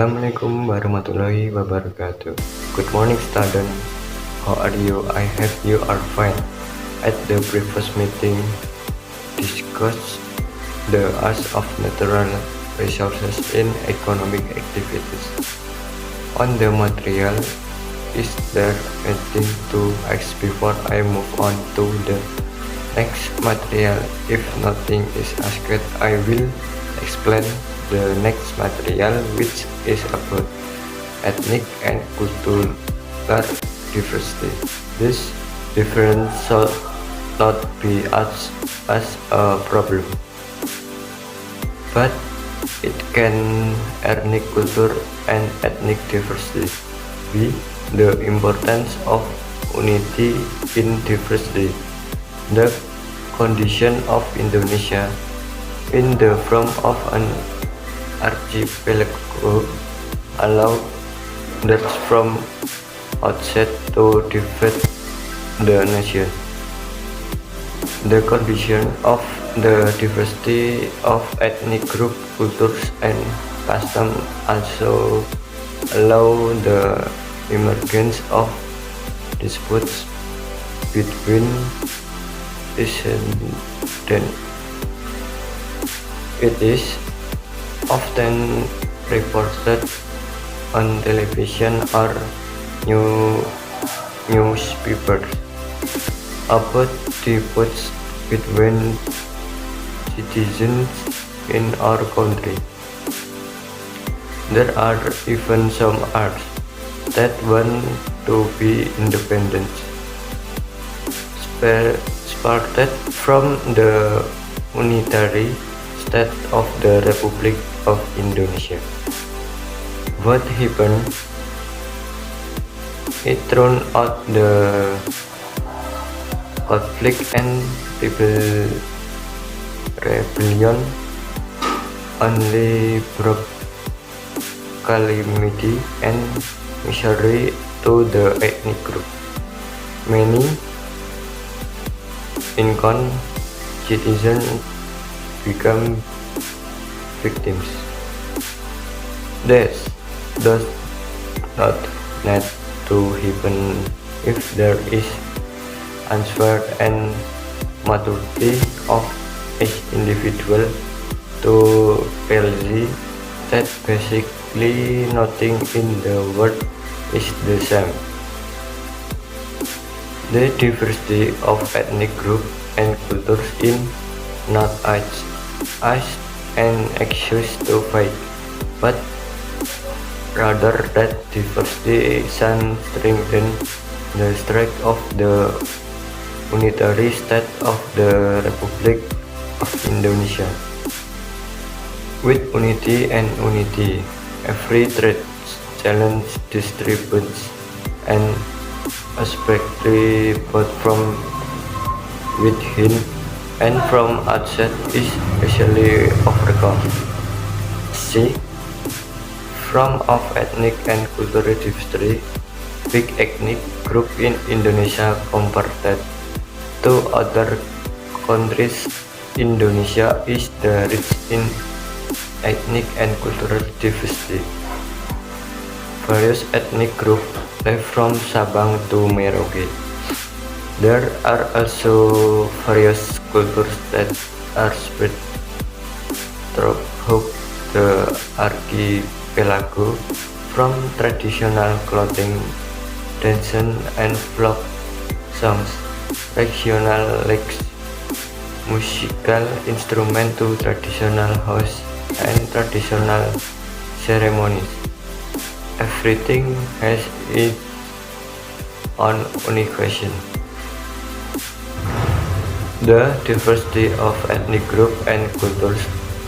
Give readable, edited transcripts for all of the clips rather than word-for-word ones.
Assalamualaikum warahmatullahi wabarakatuh. Good morning, student. How are you? I hope you are fine. At the previous meeting, discussed the use of natural resources in economic activities. On the material, is there anything to ask before I move on to the next material? If nothing is asked, I will explain the next material, which is about ethnic and cultural diversity. This difference should not be as a problem, but it can ethnic culture and ethnic diversity be the importance of unity in diversity. The condition of Indonesia in the form of an archipelago allow others from outside to divide the nation. The condition of the diversity of ethnic group, cultures, and customs also allow the emergence of disputes between descendants. It is often reported on television or newspapers about disputes between citizens in our country. There are even some arts that want to be independent, sparked from the unitary state of the Republic of Indonesia. What happened? It turned out the conflict and rebellion only brought calamity and misery to the ethnic group. Many incon citizens become victims. This does not need to happen if there is answer and maturity of each individual to realize that basically nothing in the world is the same. The diversity of ethnic groups and cultures is not as an excuse to fight, but rather that diversity can strengthen the strength of the unitary state of the Republic of Indonesia. With unity and unity, every threat, challenge, distributes, and especially both from within and from outside is easily overcome. C. Form of ethnic and cultural diversity. Big ethnic group in Indonesia compared to other countries. Indonesia is the rich in ethnic and cultural diversity. Various ethnic groups live from Sabang to Merauke. There are also various cultures that are spread throughout the archipelago, from traditional clothing, dancing and folk songs, regional lakes, musical instruments to traditional house and traditional ceremonies. Everything has its own unique question. The diversity of ethnic groups and cultures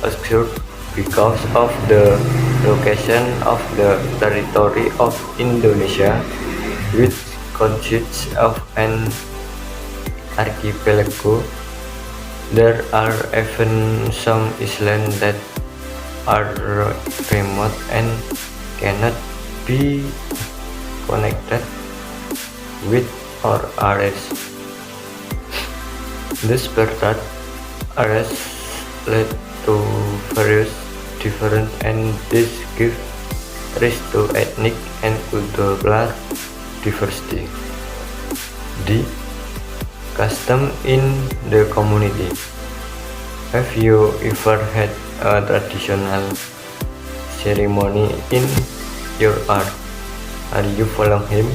occurs because of the location of the territory of Indonesia, which consists of an archipelago. There are even some islands that are remote and cannot be connected with our areas. This spread areas led to various different and this gives risk to ethnic and cultural diversity. D. Custom in the community. Have you ever had a traditional ceremony in your art? Are you following him?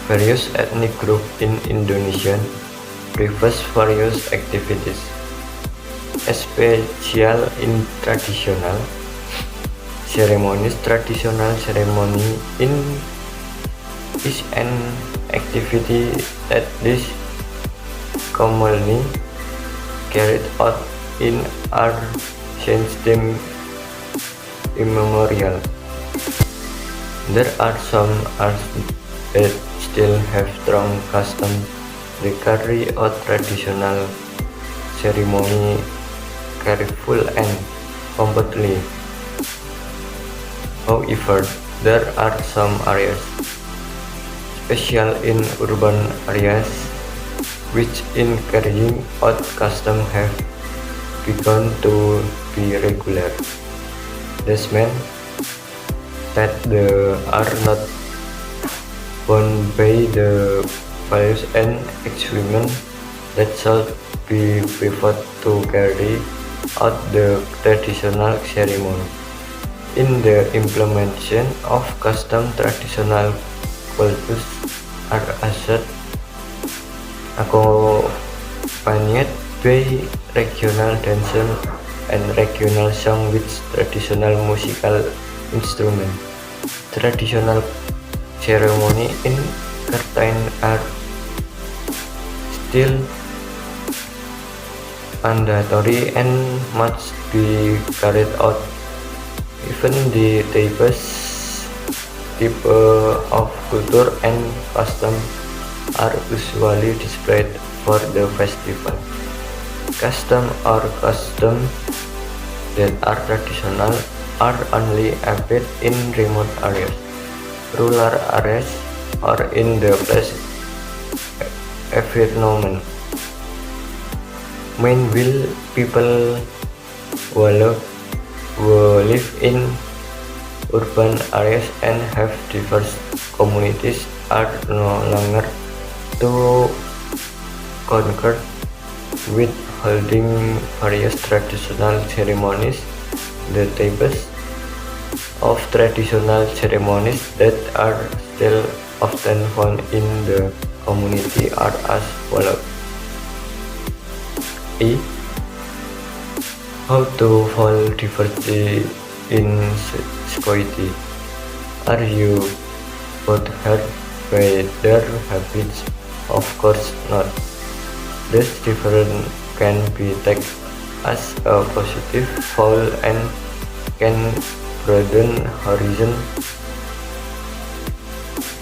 Various ethnic groups in Indonesia prefers various activities, especially in traditional ceremonies. Traditional ceremony is an activity that is commonly carried out in our since time immemorial. There are some arts that still have strong custom. They carry out traditional ceremony carefully and completely. However, there are some areas, especially in urban areas, which in carrying out custom have begun to be regular. This means that they are not bound by the values and achievements that should be preferred to carry out the traditional ceremony. In the implementation of custom, traditional cultures are accompanied by regional dance and regional song with traditional musical instruments. Traditional ceremony in certain are still mandatory and must be carried out. Even the diverse type of culture and custom are usually displayed for the festival. Custom or customs that are traditional are only applied in remote areas, rural areas, or in the place environment. Meanwhile, people who live in urban areas and have diverse communities are no longer to concur with holding various traditional ceremonies. The types of traditional ceremonies that are still often found in the community are as follows. E. How to follow diversity in society. Are you bothered by their habits? Of course not. This difference can be taken as a positive foul and can broaden horizon.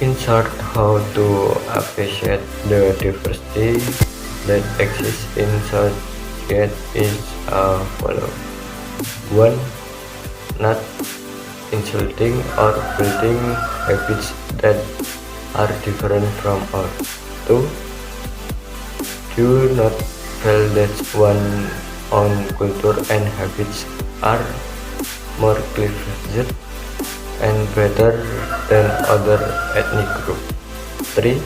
In short, how to appreciate the diversity that exists in society is follow. 1. Not insulting or building habits that are different from ours. 2. Do not feel that one's own culture and habits are more civilized and better than other ethnic groups. 3.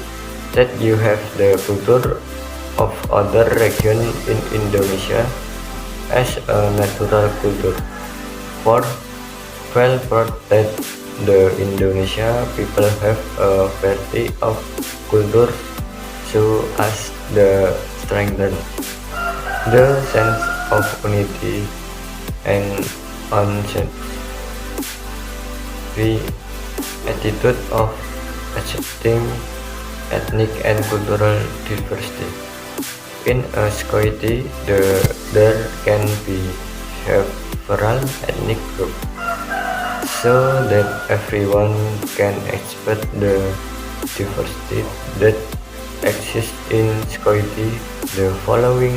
That you have the culture of other regions in Indonesia as a natural culture. 4. Feel proud that the Indonesia people have a variety of cultures so as the strengthen the sense of unity and conscience. The attitude of accepting ethnic and cultural diversity. In a society, there can be several ethnic groups, so that everyone can expect the diversity that exists in society. The following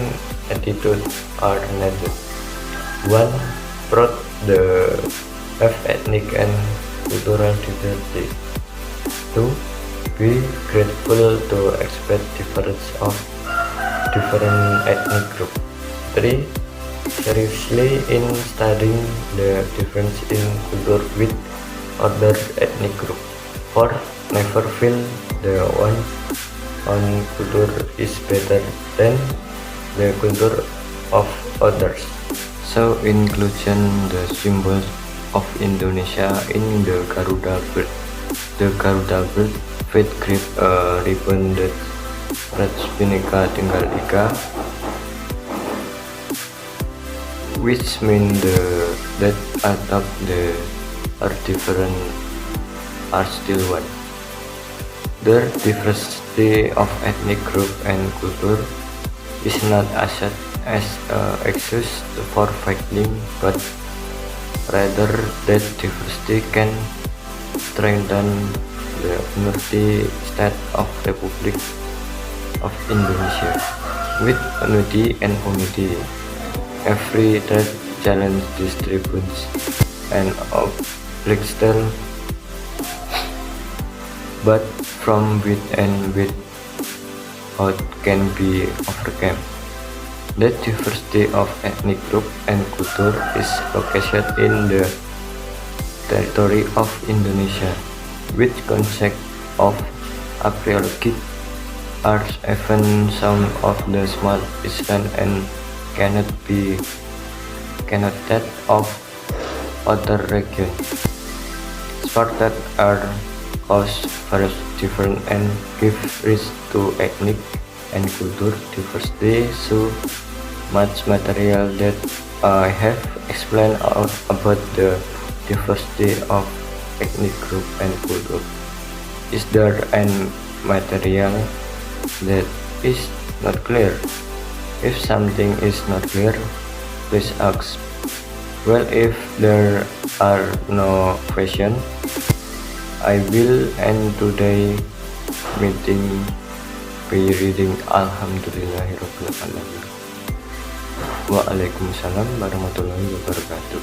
attitudes are needed. 1. Proud the of ethnic and cultural diversity. 2. Be grateful to expect difference of different ethnic groups. 3. seriously in studying the difference in culture with other ethnic group, for never feel the one on culture is better than the culture of others. So inclusion the symbols of Indonesia in the Garuda bird. The Garuda bird with grip ribbon that spreads Bhinneka Tunggal Ika, which mean that atop the are different are still one. The diversity of ethnic group and culture is not asset as excuse for fighting, but rather that diversity can strengthen the unity state of Republic of Indonesia with unity and unity. Every that challenge distributes and obstacle, but from without can be overcome. The diversity of ethnic group and culture is located in the territory of Indonesia, which concept of archaeological arts, even some of the small island and cannot that of other regions. Sports that are cause various different and give rise to ethnic and cultural diversity. So much material that I have explained about the diversity of ethnic group and culture. Is there any material that is not clear? If something is not clear, please ask. Well, if there are no questions, I will end today's meeting by reading Alhamdulillahirobbilalamin. Waalaikumsalam warahmatullahi wabarakatuh.